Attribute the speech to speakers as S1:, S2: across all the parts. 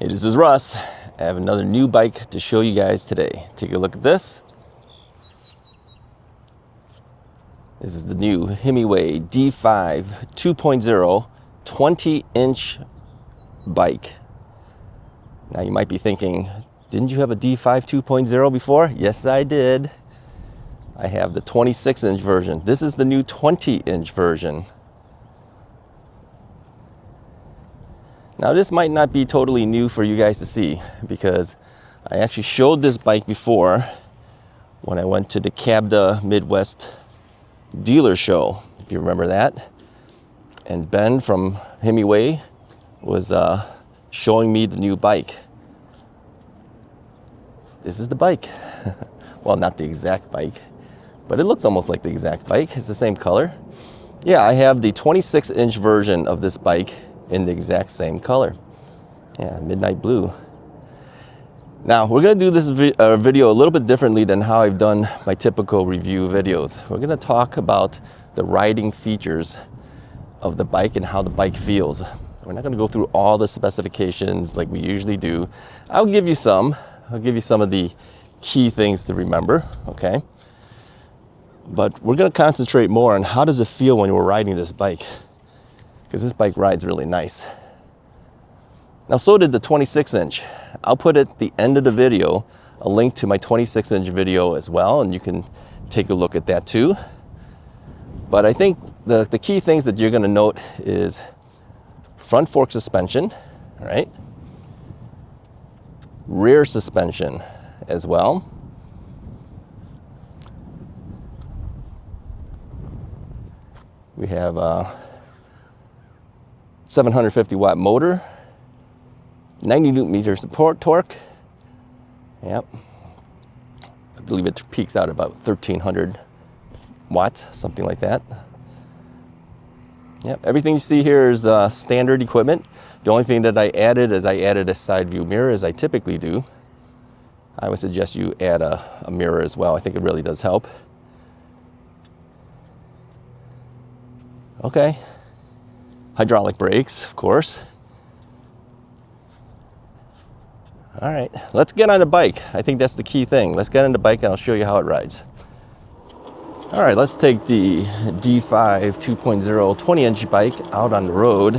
S1: Hey, this is Russ. I have another new bike to show you guys today. Take a look at this. This is the new Himiway D5 2.0 20-inch bike. Now you might be thinking, didn't you have a D5 2.0 before? Yes, I did. I have the 26-inch version. This is the new 20-inch version. Now this might not be totally new for you guys to see because I actually showed this bike before when I went to the Cabda Midwest dealer show, if you remember that. And Ben from Himiway was showing me the new bike. This is the bike. Well, not the exact bike, but it looks almost like the exact bike. It's the same color. Yeah, I have the 26-inch version of this bike in the exact same color. Yeah, midnight blue. Now, we're gonna do this video a little bit differently than how I've done my typical review videos. We're gonna talk about the riding features of the bike and how the bike feels. We're not gonna go through all the specifications like we usually do. I'll give you some of the key things to remember, okay? But we're gonna concentrate more on how does it feel when we're riding this bike, because this bike rides really nice. Now, so did the 26-inch. I'll put at the end of the video a link to my 26-inch video as well, and you can take a look at that too. But I think the key things that you're gonna note is front fork suspension, right? Rear suspension as well. We have 750 watt motor, 90 newton meter support torque. Yep. I believe it peaks out about 1300 watts, something like that. Yep. Everything you see here is standard equipment. The only thing that I added is I added a side view mirror, as I typically do. I would suggest you add a mirror as well. I think it really does help. Okay. Hydraulic brakes, of course. All right, let's get on the bike. I think that's the key thing. Let's get on the bike and I'll show you how it rides. All right, let's take the D5 2.0 20-inch bike out on the road.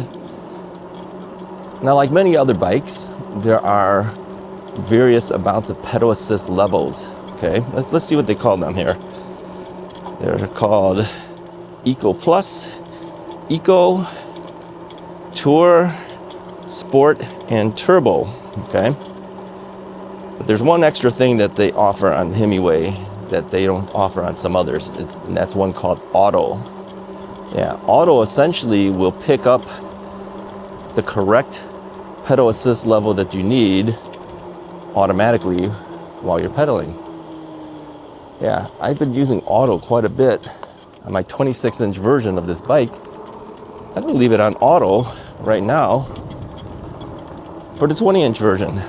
S1: Now, like many other bikes, there are various amounts of pedal assist levels, okay? Let's see what they call them here. They're called Eco Plus, Eco, Tour, Sport, and Turbo, okay? But there's one extra thing that they offer on Himiway that they don't offer on some others, and that's one called Auto. Yeah, Auto essentially will pick up the correct pedal assist level that you need automatically while you're pedaling. Yeah, I've been using Auto quite a bit on my 26-inch version of this bike. I'm gonna leave it on Auto right now for the 20-inch version.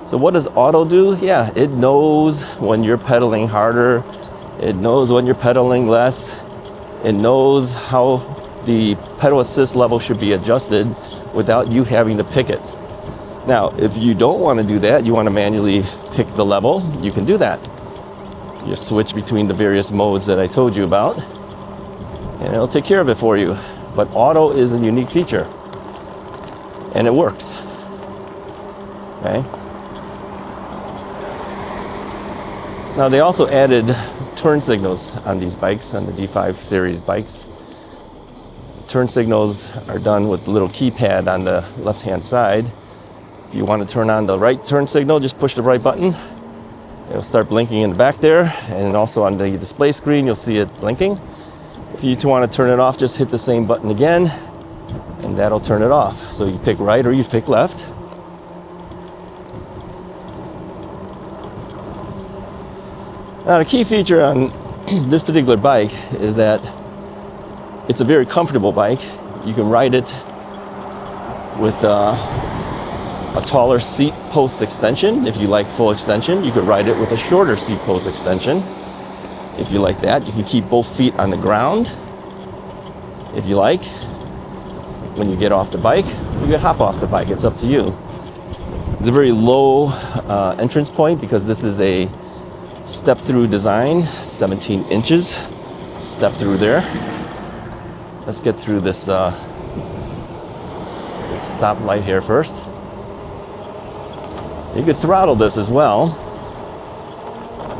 S1: So what does Auto do? Yeah, it knows when you're pedaling harder. It knows when you're pedaling less. It knows how the pedal assist level should be adjusted without you having to pick it. Now, if you don't want to do that, you want to manually pick the level, you can do that. You switch between the various modes that I told you about, and it'll take care of it for you. But Auto is a unique feature, and it works. Okay. Now, they also added turn signals on these bikes, on the D5 series bikes. Turn signals are done with the little keypad on the left-hand side. If you want to turn on the right turn signal, just push the right button. It'll start blinking in the back there, and also on the display screen, you'll see it blinking. If you want to turn it off, just hit the same button again, and that'll turn it off. So you pick right or you pick left. Now, the key feature on this particular bike is that it's a very comfortable bike. You can ride it with a taller seat post extension. If you like full extension, you could ride it with a shorter seat post extension. If you like that, you can keep both feet on the ground. If you like, when you get off the bike, you can hop off the bike. It's up to you. It's a very low entrance point because this is a step-through design, 17 inches step through there. Let's get through this, this stoplight here first. You could throttle this as well.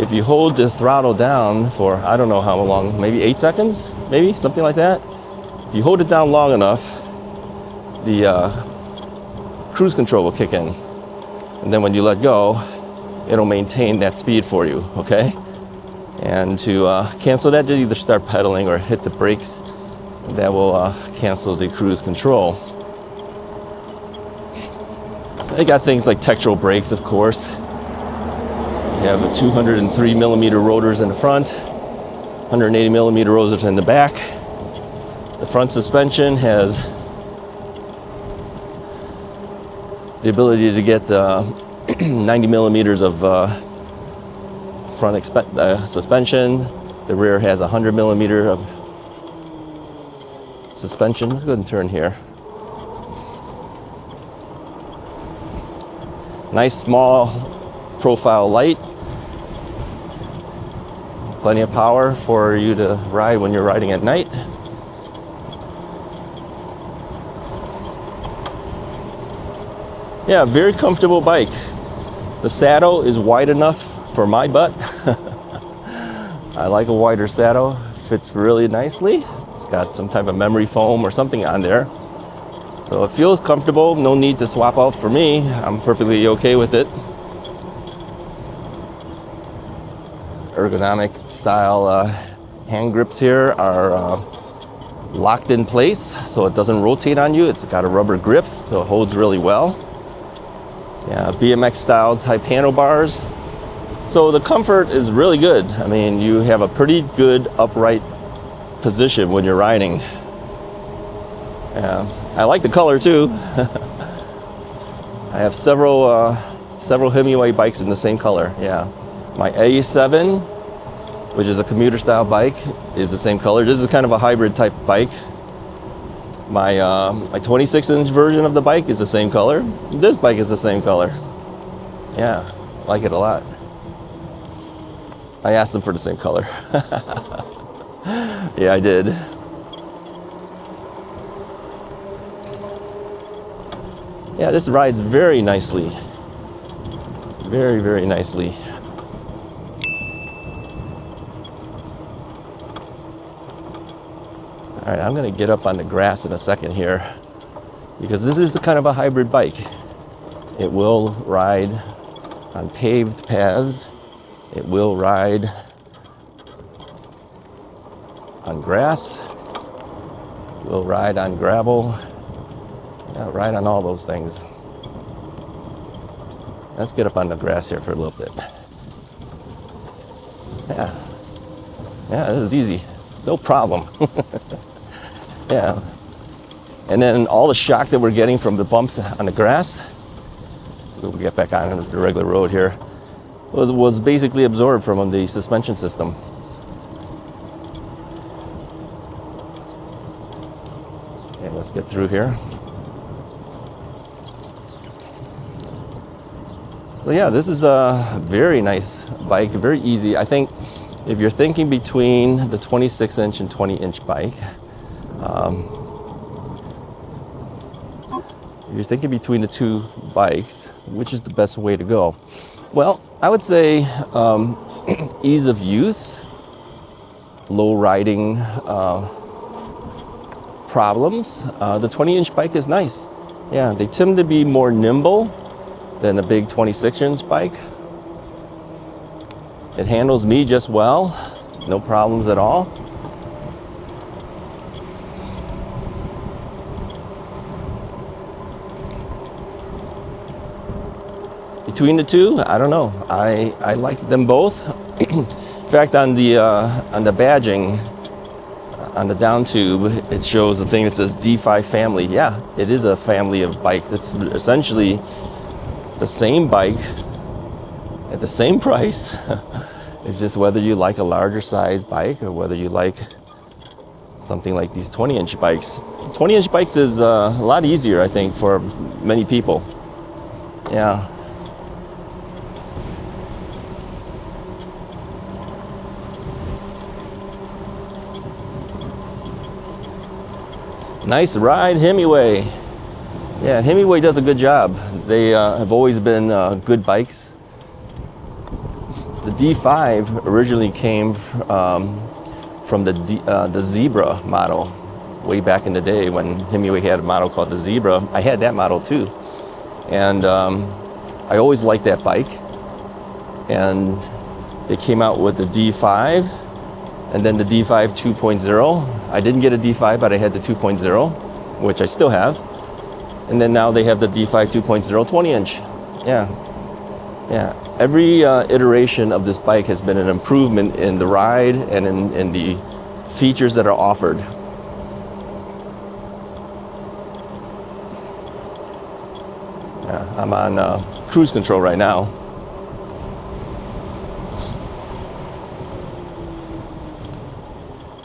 S1: If you hold the throttle down for, I don't know how long, maybe 8 seconds, maybe something like that. If you hold it down long enough, the cruise control will kick in. And then when you let go, it'll maintain that speed for you, okay? And to cancel that, just either start pedaling or hit the brakes. And that will cancel the cruise control. They got things like textural brakes, of course. You have a 203 millimeter rotors in the front, 180 millimeter rotors in the back. The front suspension has the ability to get 90 millimeters of front suspension. The rear has 100 millimeter of suspension. Let's go ahead and turn here. Nice small profile light. Plenty of power for you to ride when you're riding at night. Yeah, very comfortable bike. The saddle is wide enough for my butt. I like a wider saddle. Fits really nicely. It's got some type of memory foam or something on there. So it feels comfortable. No need to swap out for me. I'm perfectly okay with it. Ergonomic style hand grips here are locked in place so it doesn't rotate on you. It's got a rubber grip, so it holds really well. Yeah, BMX style type handlebars. So the comfort is really good. I mean, you have a pretty good upright position when you're riding. Yeah, I like the color too. I have several Himiway bikes in the same color. Yeah, my A7, which is a commuter style bike, is the same color. This is kind of a hybrid type bike. My 26-inch version of the bike is the same color. This bike is the same color. Yeah, I like it a lot. I asked them for the same color. Yeah, I did. Yeah, this rides very nicely. Very, very nicely. All right, I'm gonna get up on the grass in a second here because this is a kind of a hybrid bike. It will ride on paved paths. It will ride on grass. It will ride on gravel. Yeah, ride on all those things. Let's get up on the grass here for a little bit. Yeah, this is easy. No problem. Yeah. And then all the shock that we're getting from the bumps on the grass, we'll get back on the regular road here, was basically absorbed from the suspension system. Okay, let's get through here. So yeah, this is a very nice bike, very easy. I think if you're thinking between the 26-inch and 20-inch bike, you're thinking between the two bikes, which is the best way to go? Well, I would say ease of use, low riding problems. The 20-inch bike is nice. Yeah, they tend to be more nimble than a big 26-inch bike. It handles me just well, no problems at all. Between the two, I don't know. I like them both. In fact, on the badging, on the down tube, it shows the thing that says D5 family. Yeah, it is a family of bikes. It's essentially the same bike at the same price. It's just whether you like a larger size bike or whether you like something like these 20-inch bikes. 20-inch bikes is a lot easier, I think, for many people. Yeah. Nice ride, Himiway. Yeah, Himiway does a good job. They have always been good bikes. The D5 originally came from the Zebra model way back in the day when Himiway had a model called the Zebra. I had that model too. And I always liked that bike. And they came out with the D5 and then the D5 2.0. I didn't get a D5, but I had the 2.0, which I still have. And then now they have the D5 2.0 20-inch. Yeah. Yeah. Every iteration of this bike has been an improvement in the ride and in the features that are offered. Yeah, I'm on cruise control right now.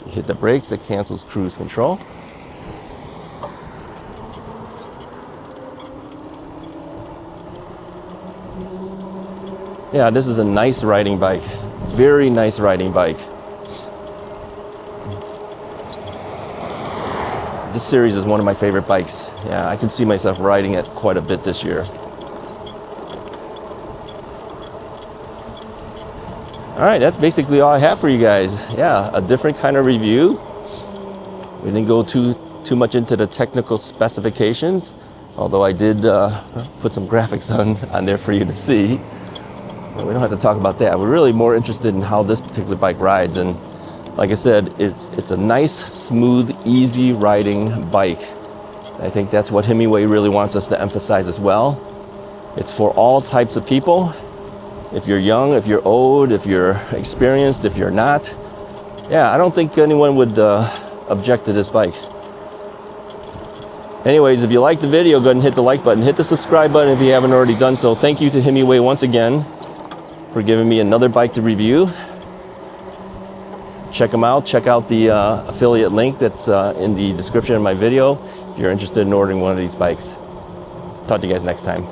S1: You hit the brakes, it cancels cruise control. Yeah, this is a nice riding bike. Very nice riding bike. This series is one of my favorite bikes. Yeah, I can see myself riding it quite a bit this year. All right, that's basically all I have for you guys. Yeah, a different kind of review. We didn't go too much into the technical specifications, although I did put some graphics on there for you to see. We don't have to talk about that. We're really more interested in how this particular bike rides. And like I said, it's a nice, smooth, easy riding bike. I think that's what Himiway really wants us to emphasize as well. It's for all types of people. If you're young, if you're old, if you're experienced, if you're not. Yeah, I don't think anyone would object to this bike. Anyways, if you liked the video, go ahead and hit the like button. Hit the subscribe button if you haven't already done so. Thank you to Himiway once again for giving me another bike to review. Check them out. Check out the affiliate link that's in the description of my video if you're interested in ordering one of these bikes. Talk to you guys next time.